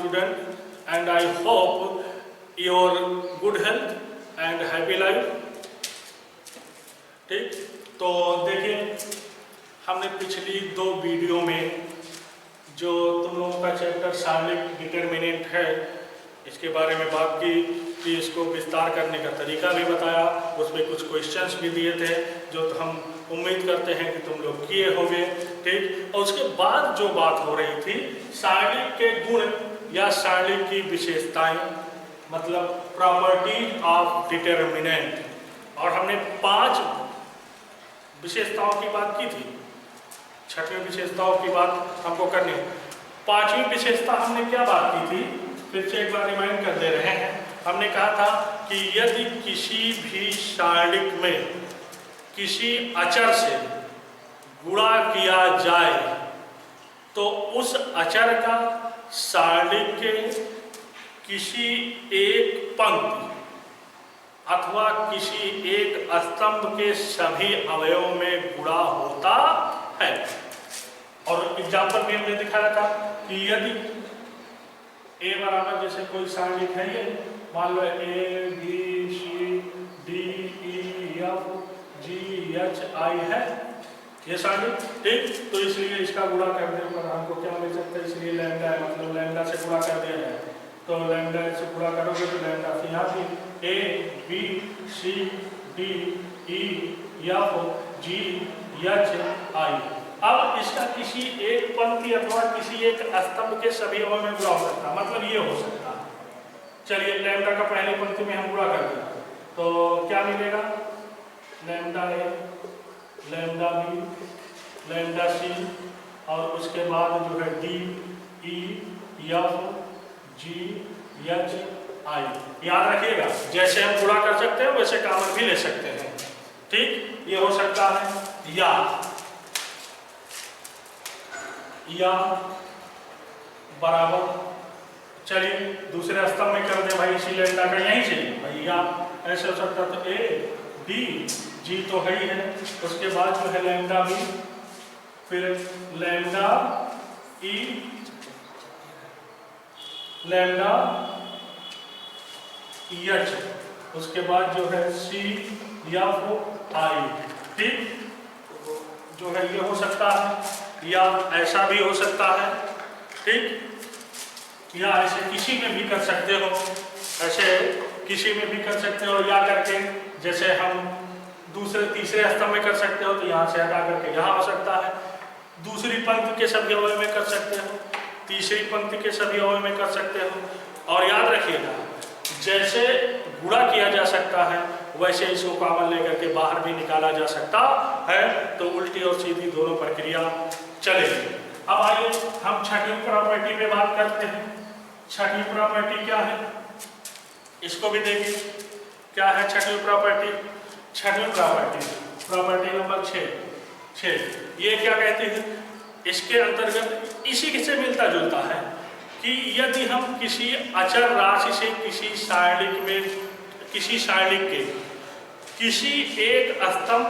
student, and I hope your good health and happy life. ठीक, तो देखिए हमने पिछली 2 वीडियो में जो तुम लोगों का चैप्टर सारणिक डिटरमिनेंट है इसके बारे में बात की, कि इसको विस्तार करने का तरीका भी बताया, उसमें कुछ क्वेश्चंस भी दिए थे जो हम उम्मीद करते हैं कि तुम लोग किए होंगे। ठीक, और उसके बाद जो बात हो रही थी सारणिक के गुण या सारणिक की विशेषताएं, मतलब प्रॉपर्टीज ऑफ डिटरमिनेंट, और हमने 5 विशेषताओं की बात की थी। 6वीं विशेषताओं की बात हमको करनी है। 5वीं विशेषता हमने क्या बात की थी, फिर से एक बार रिमाइंड कर दे रहे हैं। हमने कहा था कि यदि किसी भी सारणिक में किसी अचर से गुणा किया जाए तो उस अचर का सारणिक के किसी एक पंक्ति अथवा किसी एक स्तंभ के सभी अवयवों में गुणा होता है। और एग्जाम्पल में हमने दिखाया था कि यदि ए बराबर जैसे कोई सारणिक है, ये मान लो A B C D E F G H I है ये सारणिक। ठीक, तो इसलिए इसका गुणा करने पर हमको क्या मिल सकता है, इसलिए लैम्डा है, मतलब लैम्डा से गुणा कर दिया जाए तो लैम्डा से गुणा करोगे तो लैम्डा से यहाँ भी A B C D E F G H I. अब इसका किसी एक पंक्ति अथवा किसी एक स्तंभ के सभी अवयव में गुणा हो सकता है, मतलब ये हो सकता है। चलिए लैम्डा का पहली पंक्ति में हम गुणा कर दें तो क्या मिलेगा, लैम्डा ए, लैम्डा बी, लैम्डा सी, और उसके बाद जो है D E F G H आई। याद रखिएगा जैसे हम गुणा कर सकते हैं वैसे कॉमन भी ले सकते हैं। ठीक, ये हो सकता है या बराबर, चलिए दूसरे स्तंभ में कर दे भाई, इसी लैम्डा का यहीं से भाई या ऐसे हो सकता है। तो ए बी जी तो है ही है, उसके बाद जो है लैम्डा बी, फिर लैम्डा ई, लैम्डा एच, उसके बाद जो है सी एफ आई। ठीक, जो है ये हो सकता है, या ऐसा भी हो सकता है। ठीक, या ऐसे किसी में भी कर सकते हो, ऐसे किसी में भी कर सकते हो, या करके जैसे हम दूसरे तीसरे स्तंभ में कर सकते हो तो यहाँ से हटा करके यहाँ हो सकता है। दूसरी पंक्ति के सभी अवयव में कर सकते हो, तीसरी पंक्ति के सभी अवयव में कर सकते हो। और याद रखिएगा जैसे गुणा किया जा सकता है वैसे इसको कॉमन लेकर के बाहर भी निकाला जा सकता है, तो उल्टी और सीधी दोनों प्रक्रिया चलेगी। अब आइए हम 6वीं प्रॉपर्टी पे बात करते हैं। 6वीं प्रॉपर्टी क्या है इसको भी देखिए, क्या है 6वीं प्रॉपर्टी। 6वीं प्रॉपर्टी नंबर 6 ये क्या कहती है, इसके अंतर्गत इसी से मिलता जुलता है कि यदि हम किसी अचर राशि से किसी सारणिक के किसी एक स्तंभ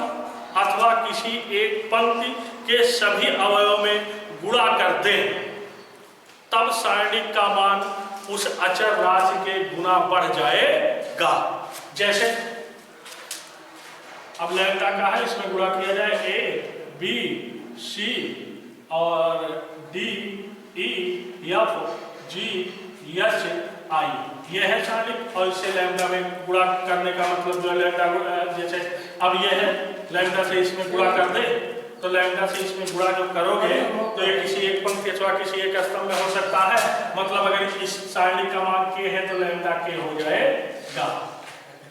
अथवा किसी एक पंक्ति के सभी अवयवों में गुणा कर दें तब सारणिक का मान उस अचर राशि के गुना बढ़ जाएगा। जैसे अब लैम्डा का है, इसमें गुणा किया जाए ए बी सी और D E F G H I, ये है सारणिक। और इससे लैम्डा में गुणा करने का मतलब जो लैम्डा जैसे अब ये है लैम्डा से इसमें गुणा कर दे तो लैम्डा से इसमें गुणा जो करोगे तो ये किसी एक पंक्ति अथवा किसी एक स्तंभ में हो सकता है। मतलब अगर इस सारणी का मान के है तो लैम्डा के हो जाएगा।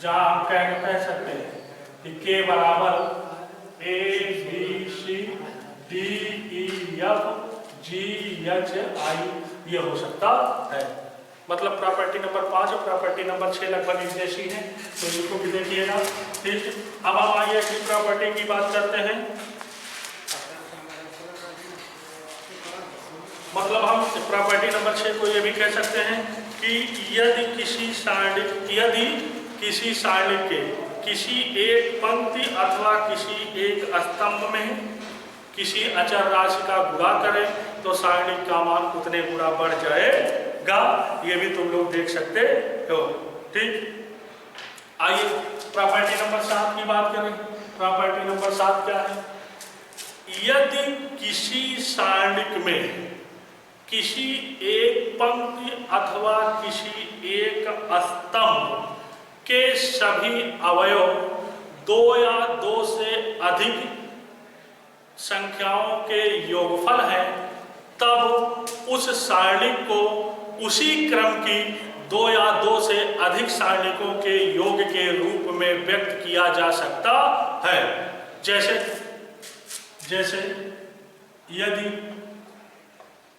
जहाँ हम कह सकते हैं कि के बराबर A B C D E F G H I ये हो सकता है। मतलब प्रॉपर्टी नंबर 5 और प्रॉपर्टी नंबर 6 लगभग एक जैसी है, तो इसको भी देखिएगा। ठीक, अब हम आइए अगली प्रॉपर्टी की बात करते हैं। मतलब हम प्रॉपर्टी नंबर 6 को ये भी कह सकते हैं कि यदि किसी सारणिक के किसी एक पंक्ति अथवा किसी एक स्तंभ में किसी अचर राशि का गुणा करें तो सारणिक का मान उतने गुना बढ़ जाएगा। जाएगा, ये भी तुम लोग देख सकते हो। ठीक, आइए प्रॉपर्टी नंबर 7 की बात करें। प्रॉपर्टी नंबर 7 क्या है? यदि किसी सारणिक में किसी एक पंक्ति अथवा किसी एक स्तंभ के सभी अवयव 2 या 2 से अधिक संख्याओं के योगफल है, तब उस सारणिक को उसी क्रम की 2 या 2 से अधिक सारणिकों के योग के रूप में व्यक्त किया जा सकता है। जैसे यदि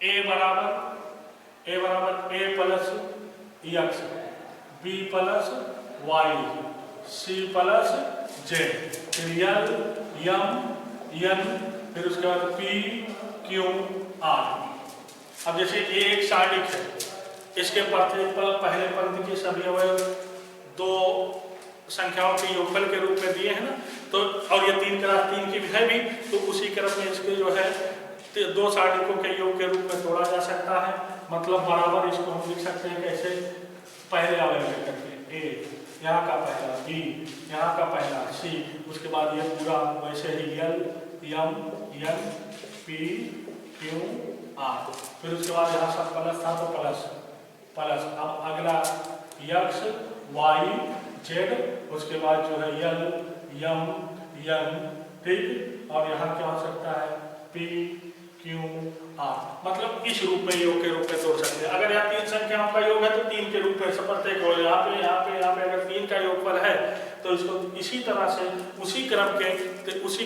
a बराबर a plus x, b plus y, c plus z, फिर l m n, फिर उसके बाद p q r। अब जैसे ये एक सारणिक है, इसके पहले पंक्ति के सभी अवयव 2 संख्याओं के योगफल के रूप में दिए हैं ना, तो और ये 3 क्रम 3 की है भी, तो उसी क्रम में इसके जो है 2 सारणिकों के योग के रूप में तोड़ा जा सकता है। मतलब बराबर इसको हम लिख सकते हैं कैसे, पहले अवयव करके a, यहाँ का पहला b, यहाँ का पहला c, उसके बाद ये पूरा वैसे ही l m n p q r, फिर उसके बाद यहाँ सब प्लस था तो प्लस। अब अगला x y z, उसके बाद जो है l m n, ठीक, और यहाँ क्या हो सकता है p q r। मतलब इस रूप में योग के रूप में तोड़ सकते हैं। अगर यहाँ 3 संख्याओं का योग है तो 3 के रूप में प्रत्येक हो, यहाँ पे अगर 3 का योगफल है तो इसको इसी तरह से उसी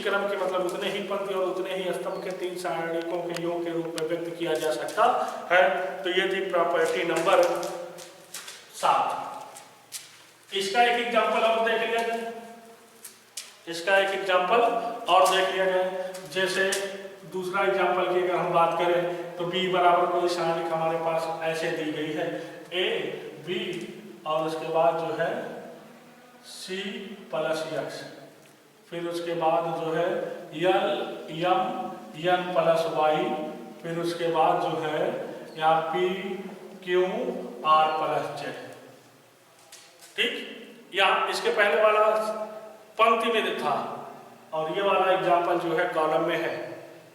क्रम के मतलब उतने ही पंक्ति और उतने ही स्तंभ के 3 सारणिकों के योग के रूप में व्यक्त किया जा सकता है। तो ये थी प्रॉपर्टी नंबर 7। इसका एक एग्जाम्पल और देख लिया जाए, जैसे दूसरा एग्जाम्पल की अगर हम बात करें तो b बराबर कोई सारणिक हमारे पास ऐसे दी गई है a b, और उसके बाद जो है c प्लस x, फिर उसके बाद जो है l m n plus y, फिर उसके बाद जो है यहाँ p q r plus z। ठीक, या इसके पहले वाला पंक्ति में था और ये वाला एग्जाम्पल जो है कॉलम में है,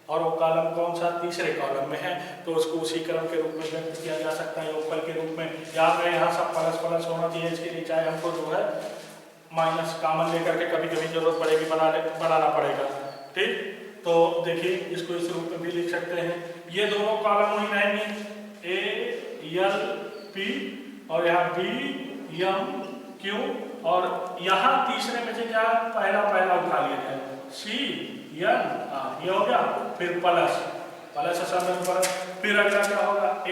और वो कॉलम कौन सा, तीसरे कॉलम में है, तो उसको उसी क्रम के रूप में व्यक्त किया जा सकता है योगफल के रूप में। याद रहे यहाँ सब प्लस होना चाहिए, इसके लिए चाहे हमको जो है माइनस कॉमन लेकर के कभी कभी जरूरत पड़ेगी बनाना पड़ेगा। ठीक, तो देखिए इसको इस रूप में भी लिख सकते हैं। ये दोनों कॉलम वही रहेंगे a l p, और यहाँ b m q, और यहाँ तीसरे में से क्या पहला उठा लिया जाए c n, ये हो गया, फिर प्लस पर, फिर अगला क्या होगा a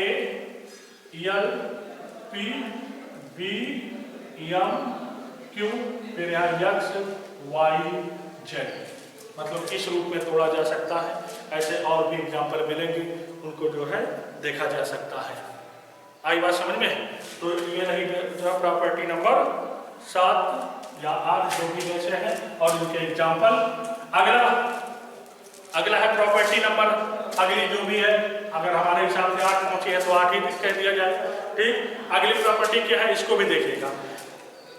l p b m q, फिर यहाँ x y z। मतलब इस रूप में तोड़ा जा सकता है। ऐसे और भी एग्जाम्पल मिलेंगे, उनको जो है देखा जा सकता है। आई बात समझ में? तो ये नहीं जो प्रॉपर्टी नंबर 7 या 8 जो भी वैसे हैं और इनके एग्जाम्पल। अगला है प्रॉपर्टी नंबर, अगली जो भी है, अगर हमारे हिसाब से 8 पहुंची है तो 8 ही कह दिया जाए। ठीक, अगली प्रॉपर्टी क्या है इसको भी देखिएगा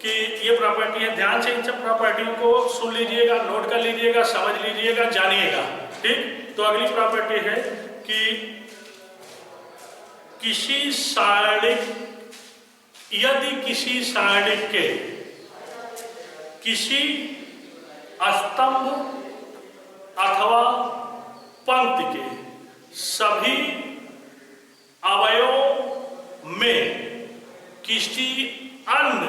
कि ये प्रॉपर्टी है। ध्यान से इन सब प्रॉपर्टियों को सुन लीजिएगा, नोट कर लीजिएगा, समझ लीजिएगा, जानिएगा। ठीक, तो अगली प्रॉपर्टी है कि यदि किसी सारणिक के किसी स्तंभ अथवा पंक्ति के सभी अवयवों में किसी अन्य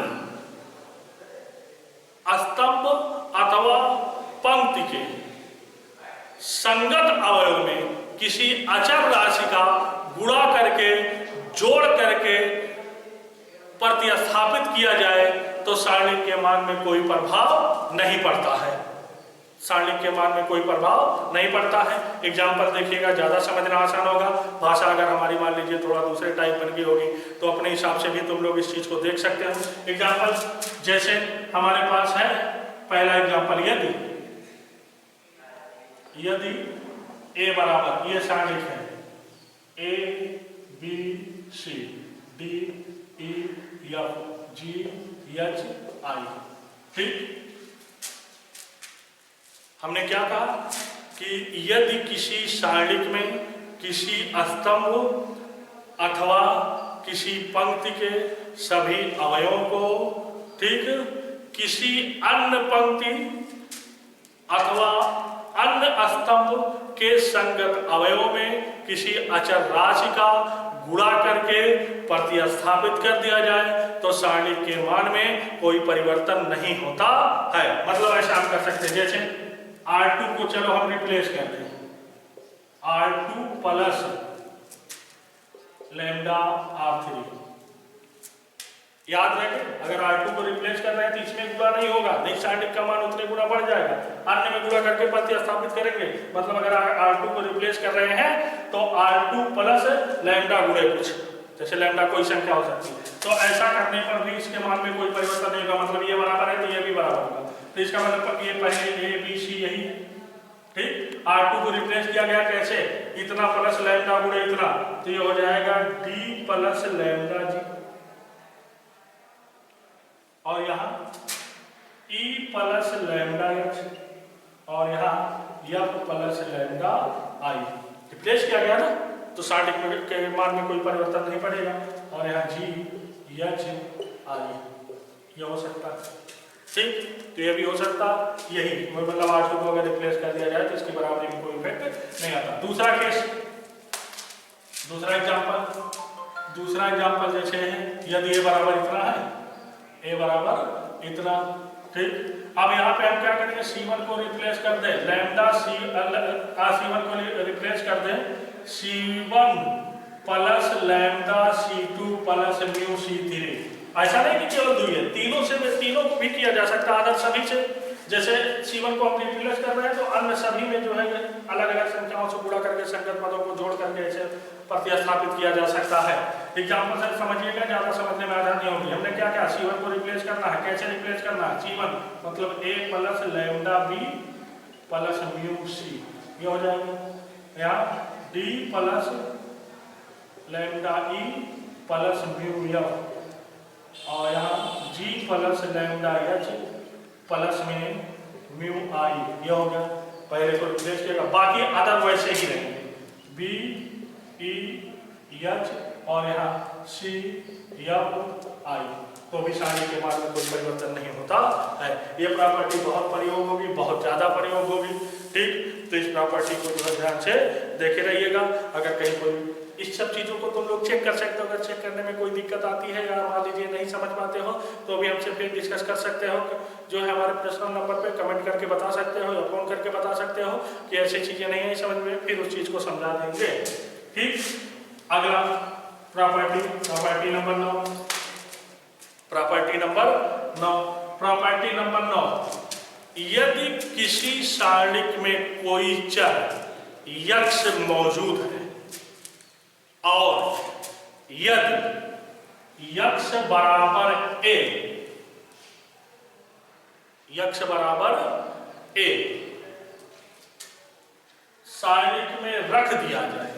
स्तंभ अथवा पंक्ति के संगत अवयव में किसी अचर राशि का गुणा करके जोड़ करके प्रतिस्थापित किया जाए तो सारणिक के मान में कोई प्रभाव नहीं पड़ता है। सारणिक के मान में कोई प्रभाव नहीं पड़ता है। एग्जाम्पल देखिएगा, ज़्यादा समझना आसान होगा। भाषा अगर हमारी मान लीजिए थोड़ा दूसरे टाइप बन गई होगी तो अपने हिसाब से भी तुम लोग इस चीज़ को देख सकते हो। एग्जाम्पल जैसे हमारे पास है पहला एग्जाम्पल, यदि a बराबर, ये सारणिक है a b c, D E F G H आई। ठीक, हमने क्या कहा कि यदि किसी सारणिक में किसी स्तंभ अथवा किसी पंक्ति के सभी अवयवों को, ठीक, किसी अन्य पंक्ति अथवा अन्य स्तंभ के संगत अवयवों में किसी अचर राशि का गुणा करके प्रतिस्थापित कर दिया जाए तो सारणी के मान में कोई परिवर्तन नहीं होता है। मतलब ऐसा हम कर सकते हैं, जैसे R2 को चलो हम रिप्लेस कर दें, R2 प्लस लैम्डा R3। याद रखें, अगर R2 को रिप्लेस कर रहे हैं तो इसमें गुणा नहीं होगा, नहीं सारणी का मान उतने गुना बढ़ जाएगा, अन्य में गुणा करके प्रतिस्थापित करेंगे। मतलब अगर R2 को रिप्लेस कर रहे हैं तो R2 प्लस लैम्डा गुणे कुछ, जैसे लैम्डा कोई संख्या हो सकती है, तो ऐसा करने पर भी इसके मान में कोई परिवर्तन नहीं होगा। मतलब ये बराबर है तो ये भी बराबर होगा, तो इसका मतलब ये पहले A B C यही है। ठीक, R2 को रिप्लेस किया गया कैसे, इतना प्लस लैम्डा गुणे इतना, तो ये हो जाएगा D प्लस लैम्डा जी, और यहाँ E प्लस लैम्डा H, और यहाँ F plus lambda I। Replace किया गया ना, तो सारणी के मान में कोई परिवर्तन नहीं पड़ेगा, और यहाँ G H I ये हो सकता है। ठीक, तो ये भी हो सकता, यही मतलब R2 को अगर रिप्लेस कर दिया जाए तो इसकी बराबरी में कोई इफेक्ट नहीं आता। दूसरा केस, दूसरा एग्जाम्पल जैसे है, यदि A बराबर इतना है, A बराबर इतना, ठीक, अब यहाँ पे हम क्या करेंगे, C1 को रिप्लेस कर दें, लैम्डा C1 को रिप्लेस कर दें C1 plus lambda C2 plus mu C3। ऐसा नहीं कि केवल दुई है, तीनों को भी किया जा सकता है, अदर सभी से। जैसे C1 को हम रिप्लेस कर रहे हैं तो अन्य सभी में जो है अलग अलग संख्याओं से गुणा करके संगत पदों को जोड़ करके ऐसे प्रतिस्थापित किया जा सकता है। एग्जाम्पल से समझिएगा, ज्यादा समझने में आसान नहीं होगी। हमने क्या क्या C1 को रिप्लेस करना है, कैसे रिप्लेस करना है, C1 मतलब A plus lambda B plus mu C, ये हो जाएगा। यहाँ D plus lambda E plus mu F, और यहाँ G plus lambda H plus में म्यू I, ये हो गया। पहले को रिप्लेस किया, बाकी अदर वैसे ही रहेंगे, B E H और यहाँ C F I, तो भी सारणी के मान में कोई परिवर्तन नहीं होता है। ये प्रॉपर्टी बहुत प्रयोग होगी, बहुत ज्यादा प्रयोग होगी। ठीक, तो इस प्रॉपर्टी को जो है ध्यान से देखे रहिएगा। अगर कहीं कोई इस सब चीजों को तुम लोग चेक कर सकते हो, अगर चेक करने में कोई दिक्कत आती है या मान लीजिए नहीं समझ पाते हो तो भी हमसे फिर डिस्कस कर सकते हो, जो है हमारे पर्सनल नंबर पे कमेंट करके बता सकते हो या फोन करके बता सकते हो कि ऐसी चीजें नहीं है समझ में, फिर उस चीज को समझा देंगे। ठीक, अगला प्रॉपर्टी नंबर 9, प्रॉपर्टी नंबर 9, यदि किसी सारणिक में कोई चर x मौजूद है और यदि x बराबर a सारणिक में रख दिया जाए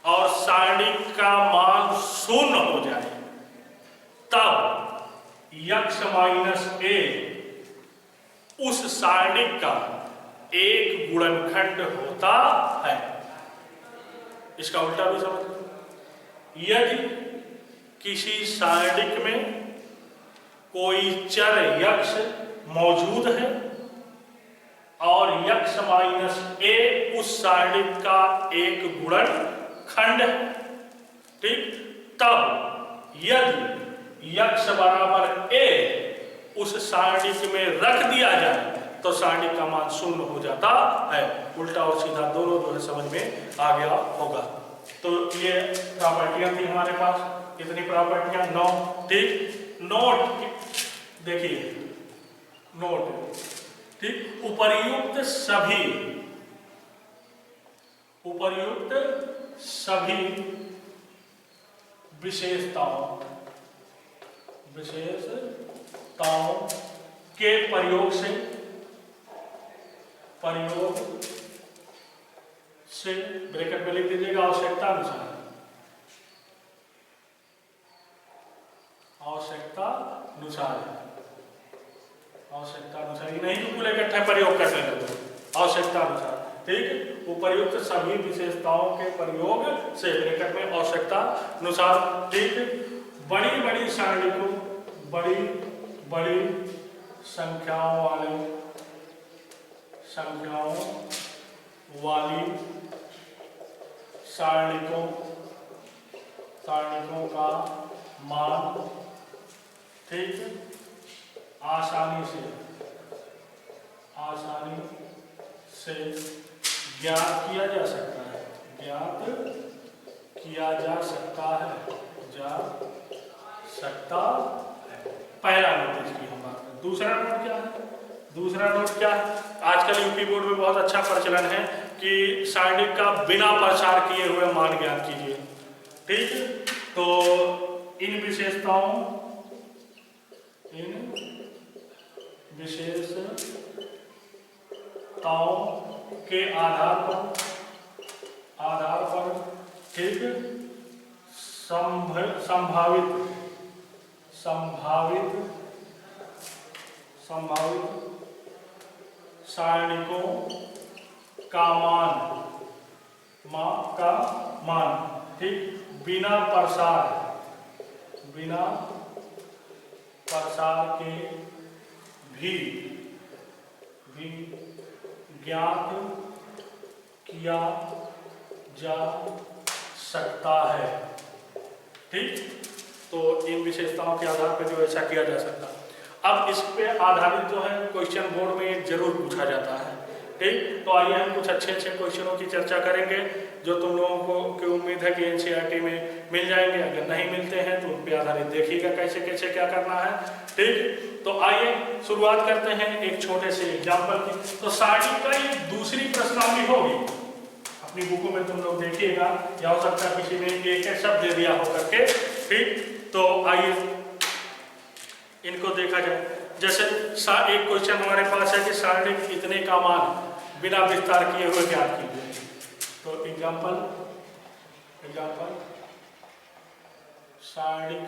और सारणिक का मान 0 हो जाए, तब x माइनस a उस सारणिक का एक गुणनखंड होता है। इसका उल्टा भी समझ लो, यदि किसी सारणिक में कोई चर x मौजूद है और x माइनस a उस सारणिक का एक गुणनखंड है, ठीक, तब यदि x बराबर a उस सारणिक में रख दिया जाए तो सारणिक का मान 0 हो जाता है। उल्टा और सीधा दोनों जो है समझ में आ गया होगा। तो ये प्रॉपर्टियां थी हमारे पास, कितनी प्रॉपर्टियां, 9। ठीक, नोट देखिए, नोट, ठीक, उपर्युक्त सभी विशेषताओं के प्रयोग से ब्रैकेट में लिख दीजिएगा आवश्यकता अनुसार, आवश्यकता अनुसार, आवश्यकता अनुसार, नहीं तो पूरे इकट्ठे प्रयोग करने लगे, आवश्यकता अनुसार, ठीक। उपर्युक्त सभी विशेषताओं के प्रयोग से ब्रैकेट में आवश्यकता अनुसार, ठीक। बड़ी बड़ी सारणी को बड़ी बड़ी संख्याओं वाली सारणिकों का मान, ठीक, आसानी से ज्ञात किया जा सकता है, पहला नोट इसकी हम बात करें। दूसरा नोट क्या है? दूसरा नोट क्या है? आजकल यूपी बोर्ड में बहुत अच्छा प्रचलन है कि सारणी का बिना प्रसार किए हुए मान ज्ञात कीजिए, ठीक। तो इन विशेषताओं के आधार पर, ठीक, संभावित सारणिकों का मान, ठीक, बिना प्रसार के भी ज्ञात किया जा सकता है, ठीक। तो इन विशेषताओं के आधार पर जो ऐसा किया जा सकता है। अब इस पे आधारित जो है क्वेश्चन बोर्ड में जरूर पूछा जाता है, ठीक। तो आइए हम कुछ अच्छे क्वेश्चनों की चर्चा करेंगे जो तुम लोगों को की उम्मीद है कि एनसीईआरटी में मिल जाएंगे। अगर नहीं मिलते हैं तो उन पे आधारित देखिएगा कैसे कैसे क्या करना है, ठीक। तो आइए शुरुआत करते हैं एक छोटे से एग्जाम्पल की। तो सारणी का ये दूसरी प्रश्नावली होगी, अपनी बुकों में तुम लोग देखिएगा, या हो सकता है किसी ने एक शब्द दे दिया हो करके, ठीक। तो आइए इनको देखा जाए। जैसे एक क्वेश्चन हमारे पास है कि सारणी इतने का मान बिना विस्तार किए हुए ज्ञात कीजिए। तो एग्जाम्पल सारणी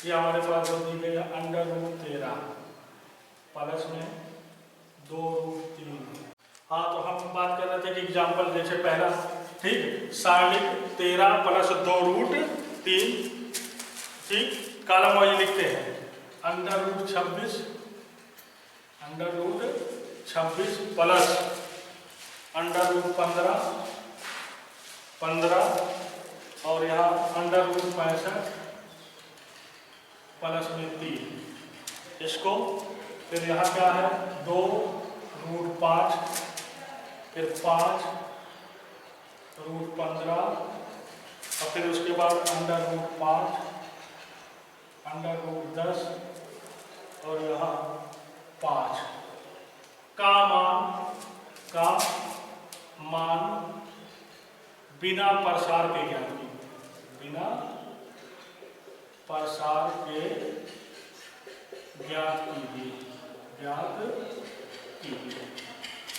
ये हमारे पास जो दी गई है √13 प्लस में 2√3। हाँ, तो हम बात कर रहे थे कि एग्जाम्पल जैसे पहला, ठीक, सारणी 13 प्लस 2√3, ठीक, कॉलम वाइज लिखते हैं। √26 प्लस √15 और यहाँ √65 प्लस में 3। इसको फिर यहाँ क्या है 2√5, फिर 5√15 और फिर उसके बाद √5, √10 और यहाँ 5 का मान बिना प्रसार के ज्ञात कीजिए।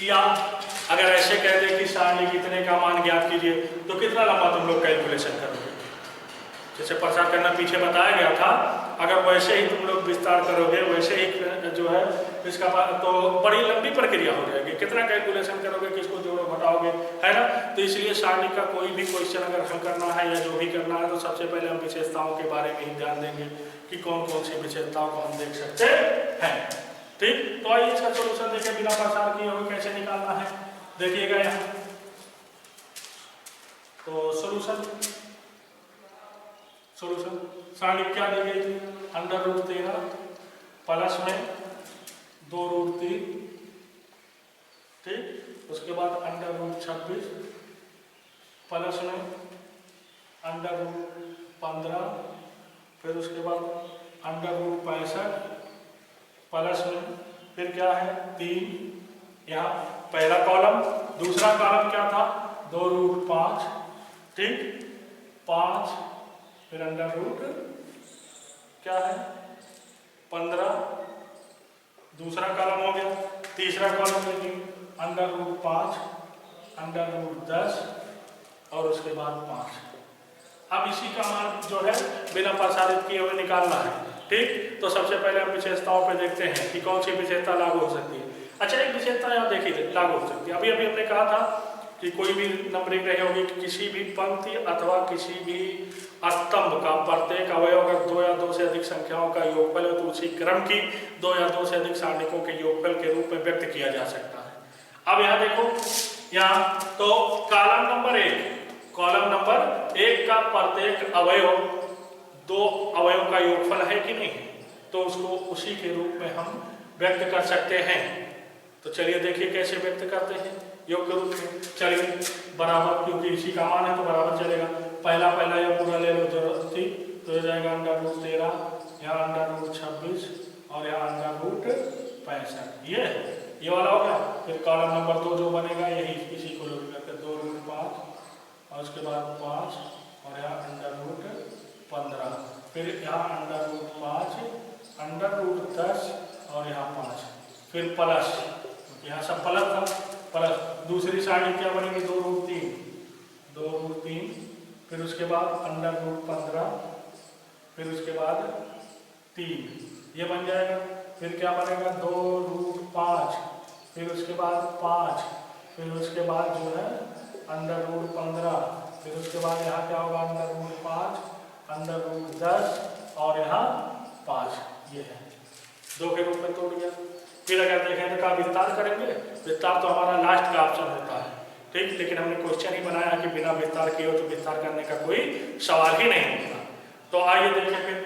या अगर ऐसे कह दे कि सारणी कितने का मान ज्ञात कीजिए, तो कितना लंबा तुम लोग कैलकुलेशन करोगे? जैसे प्रसार करना पीछे बताया गया था, अगर वैसे ही तुम लोग विस्तार करोगे, वैसे ही जो है इसका तो बड़ी लंबी प्रक्रिया हो जाएगी। कितना कैलकुलेशन करोगे, किसको जोड़ो घटाओगे, है ना। तो इसलिए सारणी का कोई भी क्वेश्चन अगर हल करना है या जो भी करना है, तो सबसे पहले हम विशेषताओं के बारे में ही ध्यान देंगे कि कौन कौन सी विशेषताओं को हम देख सकते हैं, ठीक। तो आइए इसका सोल्यूशन देखें बिना प्रसार किए हुए कैसे निकालना है, देखिएगा यहाँ। तो सोल्यूशन सारणी क्या दी गई थी? √13 प्लस में 2√3, ठीक। उसके बाद √26 प्लस में √15, फिर उसके बाद √65 प्लस में फिर क्या है 3। यहाँ पहला कॉलम, दूसरा कॉलम क्या था 2√5, ठीक, 5, फिर क्या है 15, दूसरा कॉलम हो गया। तीसरा कॉलम देखिए √5, √10 और उसके बाद 5। अब इसी का मान जो है बिना प्रसारित किए हुए निकालना है। ठीक, तो सबसे पहले हम विशेषताओं पे देखते हैं कि कौन सी विशेषता लागू हो सकती है। अच्छा, एक विशेषता यहाँ देखिए लागू हो सकती है, अभी अभी हमने कहा था कि कोई भी नंबरिंग रही होगी कि किसी भी पंक्ति अथवा किसी भी स्तंभ का प्रत्येक अवयव अगर 2 या 2 से अधिक संख्याओं का योगफल है तो उसी क्रम की 2 या 2 से अधिक सारणिकों के योगफल के रूप में व्यक्त किया जा सकता है। अब यहाँ देखो, यहाँ तो कॉलम नंबर 1 का प्रत्येक अवयव 2 अवयव का योगफल है कि नहीं, तो उसको उसी के रूप में हम व्यक्त कर सकते हैं। तो चलिए देखिए कैसे व्यक्त करते हैं योग के रूप में। चलिए बराबर, क्योंकि इसी का मान है तो बराबर चलेगा। पहला यह पूरा ले लो जरूरत थी, तो हो जाएगा √13, यहाँ √26 और यहाँ √65। ये वाला हो गया। फिर कॉलम नंबर 2 जो बनेगा यही इसी को लोग करके 2√5 और उसके बाद 5 और यहाँ √15, फिर यहाँ √5, √10 और यहाँ 5, फिर प्लस, यहाँ सब प्लस था, प्लस दूसरी सारणी क्या बनेगी 2√3, फिर उसके बाद √15, फिर उसके बाद 3, ये बन जाएगा। फिर क्या बनेगा 2√5, फिर उसके बाद 5, फिर उसके बाद जो है √15, फिर उसके बाद यहाँ क्या होगा √5, √10 और यहाँ 5, ये है 2 के रूप में तोड़ गया। फिर अगर देखें तो क्या विस्तार करेंगे, विस्तार तो हमारा लास्ट का ऑप्शन होता है। ठीक, लेकिन हमने क्वेश्चन ही बनाया कि बिना विस्तार किए हो तो विस्तार करने का कोई सवाल ही नहीं होता। तो आइए देखें फिर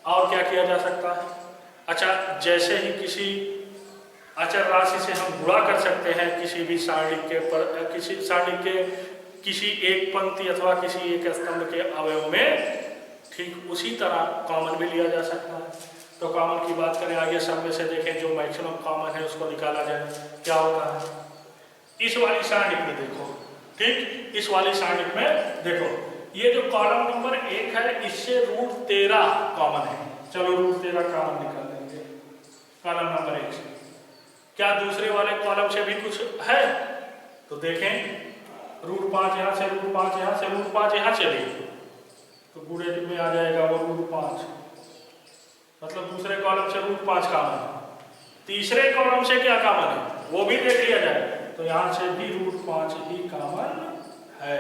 और क्या किया जा सकता है। अच्छा, जैसे ही किसी अचर राशि से हम गुणा कर सकते हैं किसी भी सारणी के किसी एक पंक्ति अथवा किसी एक स्तंभ के अवयव में, ठीक उसी तरह कॉमन भी लिया जा सकता है। तो कॉमन की बात करें आगे, सब में से देखें जो मैक्सिमम कॉमन है उसको निकाला जाए, क्या होता है। इस वाली सारणी में देखो, ठीक इस वाली सारणी में देखो, ये जो कॉलम नंबर 1 है इससे √13 कॉमन है। चलो √13 कॉमन निकाल लेंगे कॉलम नंबर 1 से। क्या दूसरे वाले कॉलम से भी कुछ है, तो देखें √5 यहाँ से, √5 यहाँ से, √5 यहाँ से भी, तो गुणे में आ जाएगा वो √5, मतलब दूसरे कॉलम से √5 कॉमन है। तीसरे कॉलम से क्या कॉमन है वो भी देख लिया जाए, तो यहाँ से भी √5 ही कॉमन है।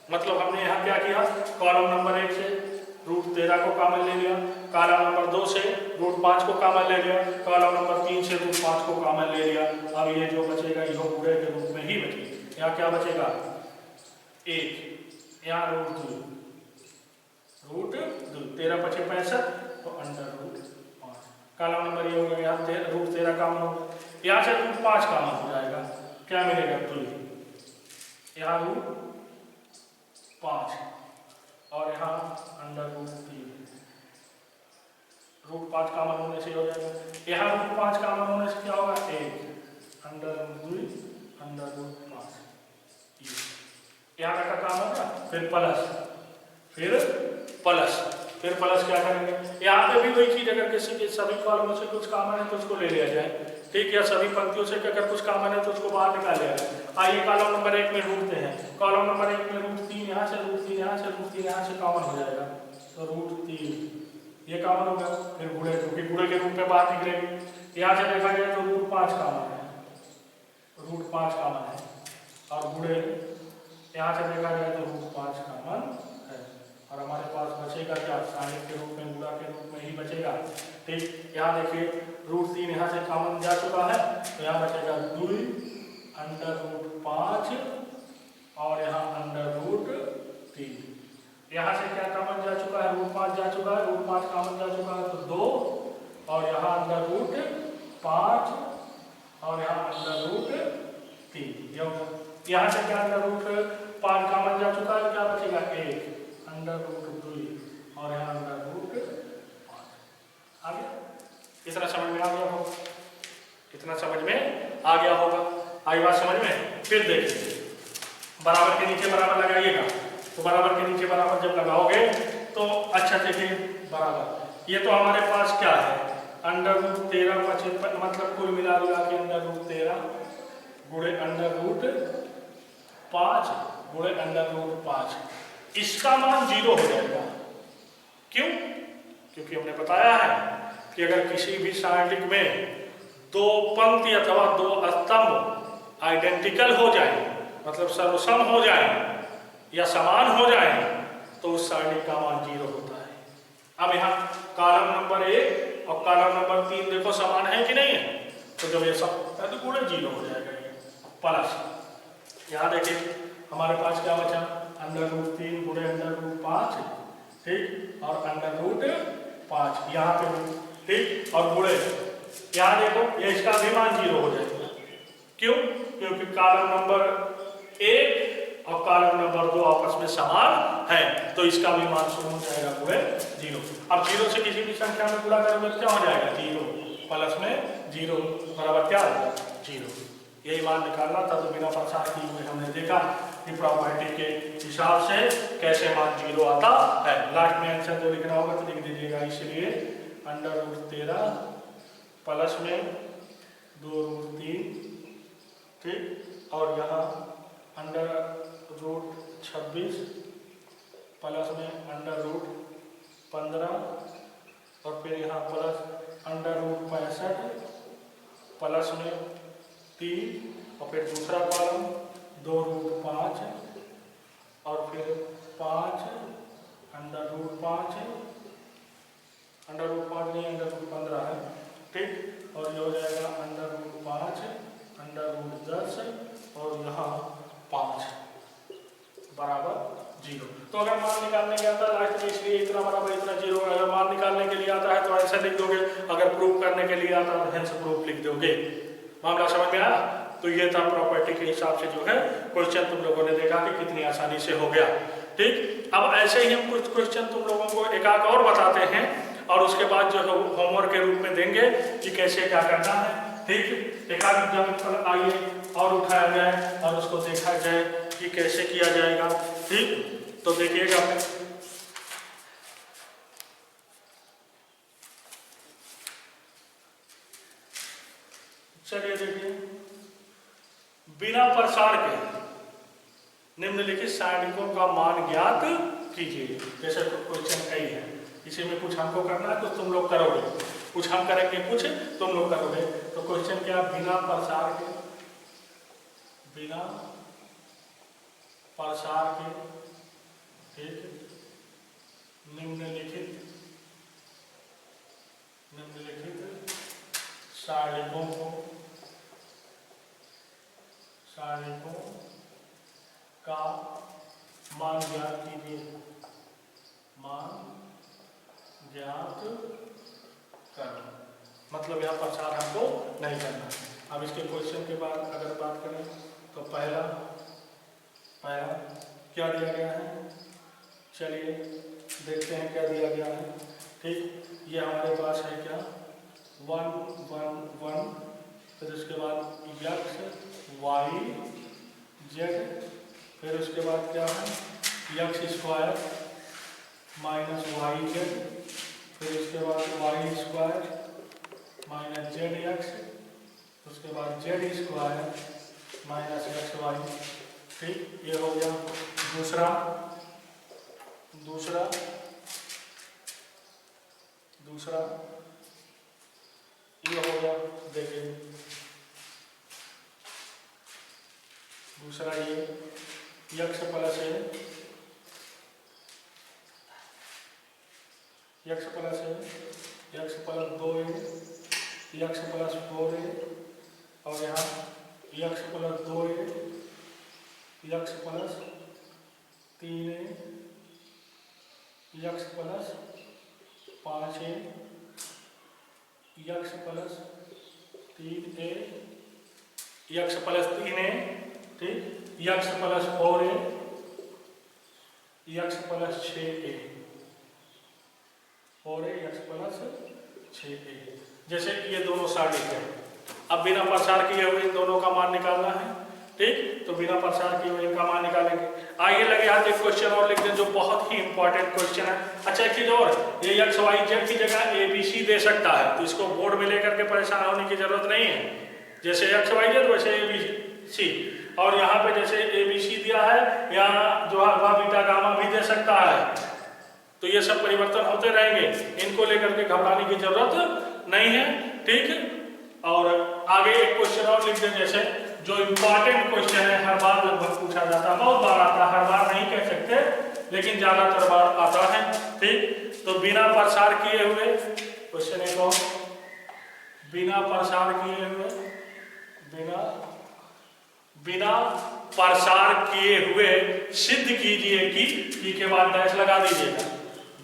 मतलब हमने यहाँ क्या किया, कॉलम नंबर 1 से √13 को कॉमन ले लिया, कॉलम नंबर 2 से √5 को कॉमन ले लिया, कॉलम नंबर 3 से √5 को कॉमन ले लिया। अब ये जो बचेगा ये गुणे के रूप में ही बचेगा। यहाँ क्या बचेगा 1, यहाँ √2, 13 × 5 = 65, तो √5। कॉलम नंबर ये हो गया, यहाँ √13 कॉमन हो गया, यहाँ से √5 कॉमन हो जाएगा, क्या मिलेगा 2, यहाँ √5 और यहाँ √3, √5 कॉमन होने से हो जाएगा। यहाँ √5 कॉमन होने से क्या होगा 1, √2, √5, यहाँ का काम होगा। फिर प्लस क्या करेंगे, यहाँ पे भी वही चीज, अगर किसी के सभी कॉलमों से कुछ कॉमन है तो उसको ले लिया जाए, ठीक, या सभी पंक्तियों से अगर कुछ कॉमन है तो उसको बाहर निकाल लिया जाए। आइए कॉलम नंबर 1 में ढूंढते हैं, कॉलम नंबर 1 में √3 यहाँ से, √3 यहाँ से, √3 यहाँ से कॉमन हो जाएगा, तो √3 ये कॉमन होगा। फिर गुणे, क्योंकि गुणे के रूप में बाहर निकलेगी। यहाँ से देखा जाए तो √5 कॉमन है, √5 कॉमन है, और गुणे यहाँ से देखा जाए तो √5 कॉमन है, और हमारे पास बचेगा क्या, सारणिक के रूप में, गुणा के रूप में ही बचेगा। ठीक, यहाँ देखिए √3 यहाँ से कॉमन जा चुका है, तो यहाँ बचेगा 2 √5 और यहाँ √3। यहाँ से क्या कॉमन जा चुका है, √5 जा चुका है, √5 कॉमन जा चुका है, तो 2 और यहाँ √5 और यहाँ √3। यहाँ से क्या √5 कॉमन जा चुका है, क्या बचेगा 1 √2 और यहाँ √5। आ गया, इतना समझ में आ गया होगा, इतना समझ में आ गया होगा। आई बात समझ में। फिर देखिए बराबर के नीचे बराबर लगाइएगा, तो बराबर के नीचे बराबर जब लगाओगे तो अच्छा देखिए बराबर, ये तो हमारे पास क्या है √13 मतलब कुल मिला के √13 गुणे √5 गुणे √5, इसका मान 0 हो जाएगा। क्यों? क्योंकि हमने बताया है कि अगर किसी भी सारणी में दो पंक्ति अथवा दो स्तंभ आइडेंटिकल हो जाए, मतलब सर्वसम हो जाए या समान हो जाए, तो उस सारणी का मान 0 होता है। अब यहाँ कॉलम नंबर 1 और कॉलम नंबर 3 देखो समान है कि नहीं है, तो जब ये सब तो पूरे 0 हो जाएगा ये प्लस। यहाँ देखिए हमारे पास क्या बचा, √3 गुणे √5, ठीक, और √5 यहाँ पे भी, ठीक, और गुणे यहाँ देखो ये इसका भी मान 0 हो जाएगा। क्यों? क्योंकि कॉलम नंबर 1 और कॉलम नंबर 2 आपस में समान है, तो इसका भी मान शून्य हो जाएगा, पूरे 0। अब 0 से किसी भी संख्या में गुणा करोगे तो क्या हो जाएगा, 0 प्लस में 0 बराबर क्या होगा, 0। यही मान निकालना था। तो बिना प्रसार किए हुए हमने देखा कि प्रॉपर्टी के हिसाब से कैसे मान 0 आता है। लास्ट में आंसर जो लिखना होगा तो लिख दीजिएगा, इसलिए √13 प्लस में 2√3, ठीक, और यहाँ √26 प्लस में √15 और फिर यहाँ प्लस √65 प्लस में 3 और फिर दूसरा कॉलम 2√5 और फिर 5 √5 नहीं √15 है, ठीक, और ये हो जाएगा √5 √10 और यहाँ 5 बराबर 0। तो अगर मान निकालने के आता है लास्ट में, इसलिए इतना बराबर इतना 0। अगर मान निकालने के लिए आता है तो ऐसा लिख दोगे, अगर प्रूफ करने के लिए आता है तो हेंस प्रूफ लिख दोगे। मामला समझ में आया? तो ये था प्रॉपर्टी के हिसाब से जो है क्वेश्चन तुम लोगों ने देखा कि कितनी आसानी से हो गया, ठीक। अब ऐसे ही हम कुछ क्वेश्चन तुम लोगों को एक आध और बताते हैं और उसके बाद जो है होमवर्क के रूप में देंगे कि कैसे क्या करना है, ठीक। एक आध एग्जाम्पल आइए और उठाया जाए और उसको देखा जाए कि कैसे किया जाएगा, ठीक। तो देखिएगा, चलिए देखिए, बिना प्रसार के निम्नलिखित सारणिकों का मान ज्ञात कीजिए। जैसे क्वेश्चन कई है, इसी में कुछ हमको करना है तो तुम लोग करोगे, कुछ हम करेंगे, कुछ तुम लोग करोगे। तो क्वेश्चन क्या, बिना प्रसार के ठीक, निम्नलिखित सारणिकों का मान ज्ञात कीजिए, मान ज्ञात करो। मतलब यहाँ प्रसार हमको नहीं करना। अब इसके क्वेश्चन के बाद अगर बात करें तो पहला क्या दिया गया है, चलिए देखते हैं क्या दिया गया है, ठीक। ये हमारे पास है क्या, 1 1 1, फिर उसके बाद x y z, फिर उसके बाद क्या है x² माइनस yz, फिर उसके बाद y² माइनस zx, उसके बाद z² माइनस xy, ठीक। ये हो गया दूसरा ये हो गया, देखिए दूसरा ये x प्लस है, x plus 2a, x plus 4a, और यहाँ x plus 2a, x plus 3a, x plus 5a, x plus 3a, x plus 3a, ठीक, x plus 4a, x plus 6a, 4a x plus 6a। जैसे कि ये दोनों सारणी है, अब बिना प्रसार किए हुए इन दोनों का मान निकालना है, ठीक। तो बिना प्रसार किए हुए इनका मान निकालेंगे। आइए लगे हाथ एक क्वेश्चन और लिख दें जो बहुत ही इंपॉर्टेंट क्वेश्चन है। अच्छा एक चीज और, ये x y z की जगह a b c दे सकता है, तो इसको बोर्ड में लेकर के परेशान होने की जरूरत नहीं है। जैसे x y z वैसे a b c। और यहाँ पे जैसे ABC दिया है, यहाँ जो अल्फा बीटा गामा भी दे सकता है, तो ये सब परिवर्तन होते रहेंगे, इनको लेकर के घबराने की जरूरत नहीं है। ठीक, और आगे एक क्वेश्चन और लिख दें, जैसे जो इम्पोर्टेंट क्वेश्चन है, हर बार लगभग पूछा जाता है, बहुत बार आता है, हर बार नहीं कह सकते लेकिन ज्यादातर बार आता है। ठीक, तो बिना प्रसार किए हुए, क्वेश्चन एक और, बिना प्रसार किए हुए, बिना प्रसार किए हुए सिद्ध कीजिए कि के बाद डैश लगा दीजिएगा।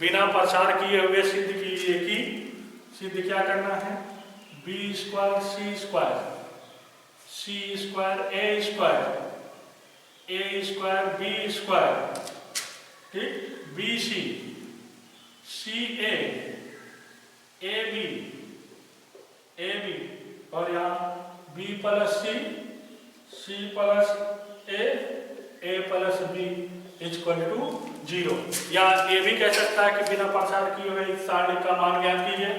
बिना प्रसार किए हुए सिद्ध कीजिए कि, सिद्ध क्या करना है, B square C square, C square A square, A square B square, ठीक, BC CA AB AB, और यहाँ B plus C plus A plus B equal to 0। या ये भी कह सकता है कि बिना प्रसार किए हुए इस सारणी का मान ज्ञात कीजिए।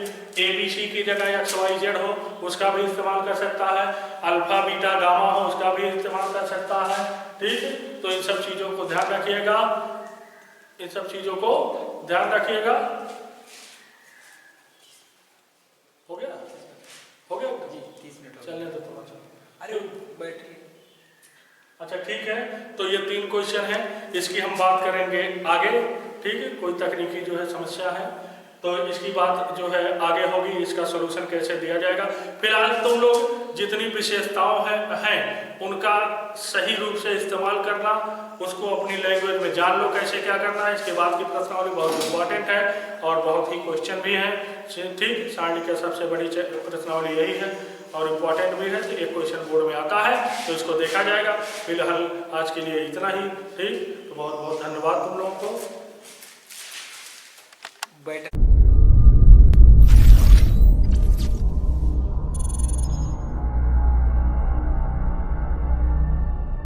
ABC की जगह XYZ हो उसका भी इस्तेमाल कर सकता है, अल्फा बीटा गामा हो उसका भी इस्तेमाल कर सकता है। ठीक, तो इन सब चीजों को ध्यान रखिएगा, इन सब चीजों को ध्यान रखिएगा। हो गया, हो गया जी, 30 मिनट चलने तो थोड़ा सा, अरे बैटरी। अच्छा ठीक है, तो ये 3 क्वेश्चन हैं, इसकी हम बात करेंगे आगे। ठीक है, कोई तकनीकी जो है समस्या है तो इसकी बात जो है आगे होगी, इसका सलूशन कैसे दिया जाएगा। फिलहाल तुम लोग जितनी विशेषताओं हैं उनका सही रूप से इस्तेमाल करना, उसको अपनी लैंग्वेज में जान लो कैसे क्या करना है। इसके बाद की प्रश्नावली बहुत इंपॉर्टेंट है और बहुत ही क्वेश्चन भी है। ठीक, सारणी की सबसे बड़ी प्रश्नावली यही है और इम्पॉर्टेंट भी है, तो एक क्वेश्चन बोर्ड में आता है तो इसको देखा जाएगा। फिलहाल आज के लिए इतना ही। ठीक, तो बहुत बहुत धन्यवाद तुम लोगों को।